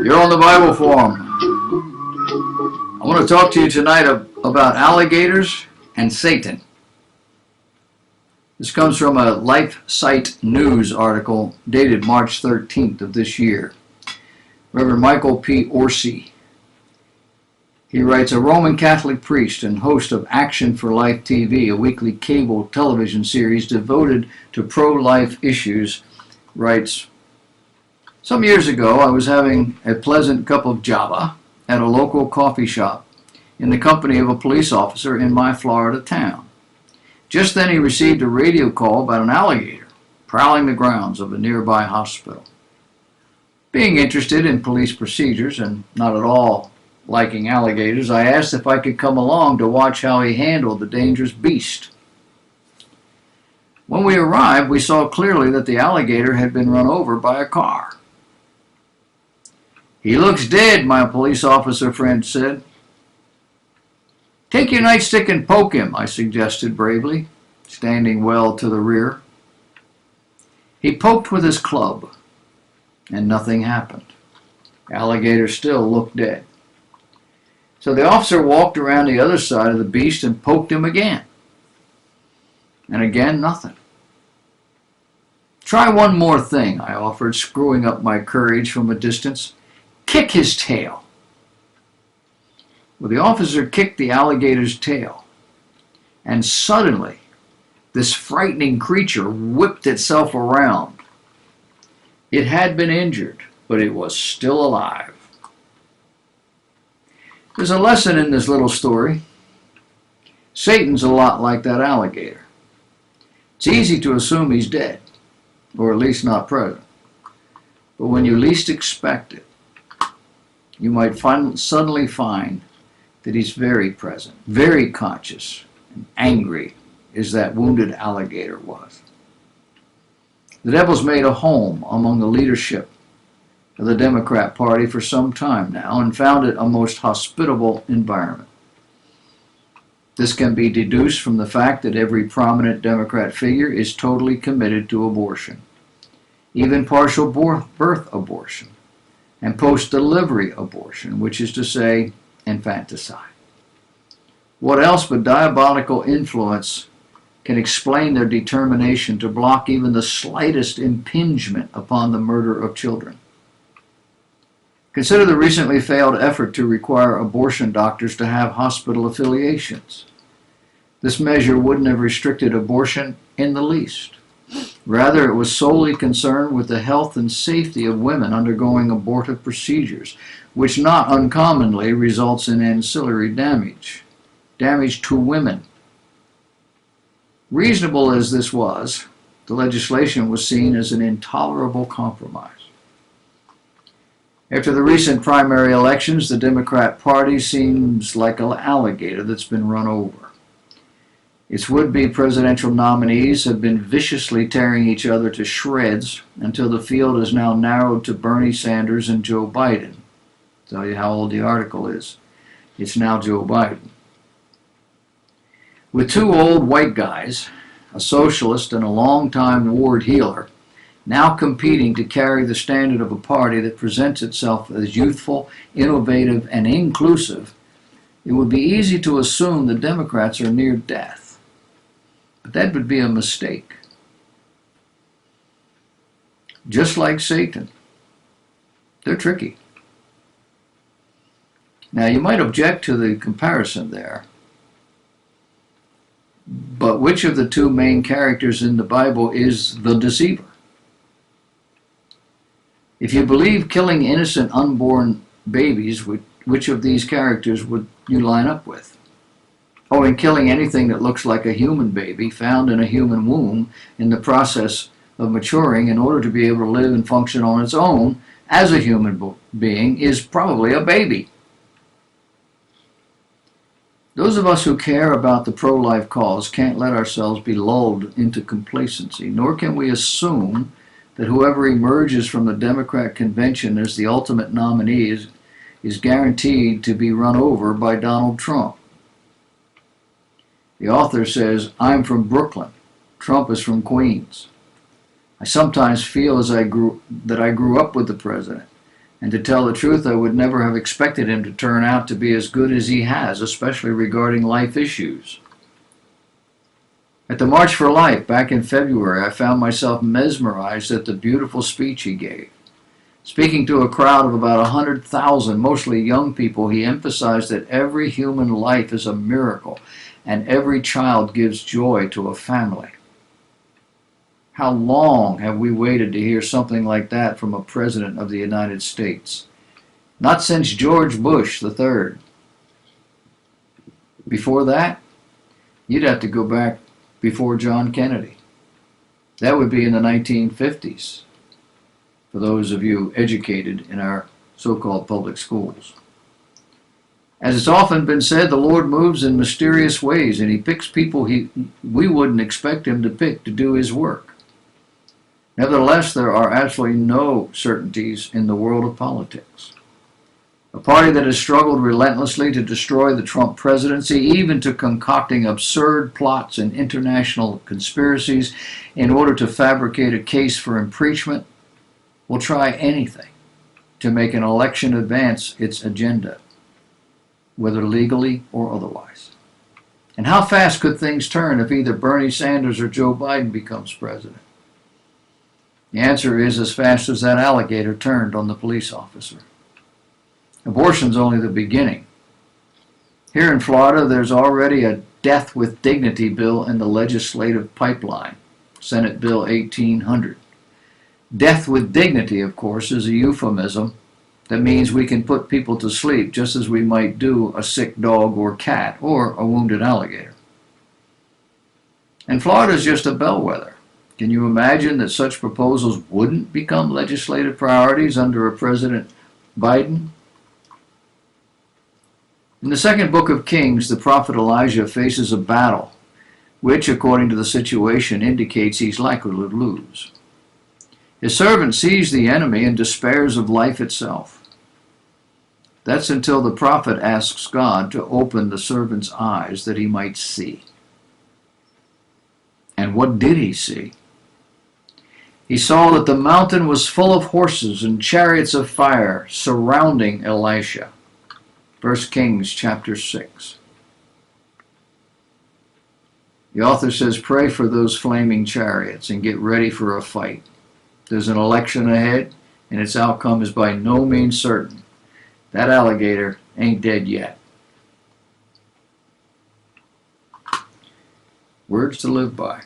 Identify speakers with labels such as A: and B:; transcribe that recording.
A: You're on the Bible Forum. I want to talk to you tonight about alligators and Satan. This comes from a LifeSite News article dated March 13th of this year. Reverend Michael P. Orsi. He writes, a Roman Catholic priest and host of Action for Life TV, a weekly cable television series devoted to pro-life issues, writes, some years ago I was having a pleasant cup of java at a local coffee shop in the company of a police officer in my Florida town. Just then he received a radio call about an alligator prowling the grounds of a nearby hospital. Being interested in police procedures and not at all liking alligators, I asked if I could come along to watch how he handled the dangerous beast. When we arrived, we saw clearly that the alligator had been run over by a car. He looks dead, my police officer friend said. Take your nightstick and poke him, I suggested bravely, standing well to the rear. He poked with his club, and nothing happened. The alligator still looked dead. So the officer walked around the other side of the beast and poked him again. And again, nothing. Try one more thing, I offered, screwing up my courage from a distance. Kick his tail. Well, the officer kicked the alligator's tail, and suddenly this frightening creature whipped itself around. It had been injured, but it was still alive. There's a lesson in this little story. Satan's a lot like that alligator. It's easy to assume he's dead, or at least not present. But when you least expect it, you might suddenly find that he's very present, very conscious, and angry as that wounded alligator was. The devil's made a home among the leadership of the Democrat Party for some time now and found it a most hospitable environment. This can be deduced from the fact that every prominent Democrat figure is totally committed to abortion, even partial birth abortion, and post-delivery abortion, which is to say, infanticide. What else but diabolical influence can explain their determination to block even the slightest impingement upon the murder of children? Consider the recently failed effort to require abortion doctors to have hospital affiliations. This measure wouldn't have restricted abortion in the least. Rather, it was solely concerned with the health and safety of women undergoing abortive procedures, which not uncommonly results in ancillary damage to women. Reasonable as this was, the legislation was seen as an intolerable compromise. After the recent primary elections, the Democrat Party seems like an alligator that's been run over. Its would-be presidential nominees have been viciously tearing each other to shreds until the field is now narrowed to Bernie Sanders and Joe Biden. I'll tell you how old the article is. It's now Joe Biden. With two old white guys, a socialist and a longtime ward healer, now competing to carry the standard of a party that presents itself as youthful, innovative, and inclusive, it would be easy to assume the Democrats are near death. But that would be a mistake. Just like Satan, they're tricky. Now, you might object to the comparison there, but which of the two main characters in the Bible is the deceiver? If you believe killing innocent unborn babies, which of these characters would you line up with? Oh, and killing anything that looks like a human baby found in a human womb in the process of maturing in order to be able to live and function on its own as a human being is probably a baby. Those of us who care about the pro-life cause can't let ourselves be lulled into complacency, nor can we assume that whoever emerges from the Democrat convention as the ultimate nominee is guaranteed to be run over by Donald Trump. The author says, I'm from Brooklyn. Trump is from Queens. I sometimes feel that I grew up with the president And to tell the truth, I would never have expected him to turn out to be as good as he has, especially regarding life issues. At the March for Life back in February, I found myself mesmerized at the beautiful speech he gave. Speaking to a crowd of about 100,000, mostly young people, he emphasized that every human life is a miracle and every child gives joy to a family. How long have we waited to hear something like that from a president of the United States? Not since George Bush III. Before that, you'd have to go back before John Kennedy. That would be in the 1950s, for those of you educated in our so-called public schools. As it's often been said, the Lord moves in mysterious ways, and he picks people we wouldn't expect him to pick to do his work. Nevertheless, there are absolutely no certainties in the world of politics. A party that has struggled relentlessly to destroy the Trump presidency, even to concocting absurd plots and international conspiracies in order to fabricate a case for impeachment, will try anything to make an election advance its agenda, whether legally or otherwise. And how fast could things turn if either Bernie Sanders or Joe Biden becomes president? The answer is as fast as that alligator turned on the police officer. Abortion's only the beginning. Here in Florida, there's already a death with dignity bill in the legislative pipeline, Senate Bill 1800. Death with dignity, of course, is a euphemism that means we can put people to sleep just as we might do a sick dog or cat or a wounded alligator. And Florida's just a bellwether. Can you imagine that such proposals wouldn't become legislative priorities under a President Biden? In the second book of Kings, the prophet Elijah faces a battle, which, according to the situation, indicates he's likely to lose. His servant sees the enemy and despairs of life itself. That's until the prophet asks God to open the servant's eyes that he might see. And what did he see? He saw that the mountain was full of horses and chariots of fire surrounding Elisha. 1 Kings chapter 6. The author says, pray for those flaming chariots and get ready for a fight. There's an election ahead, and its outcome is by no means certain. That alligator ain't dead yet. Words to live by.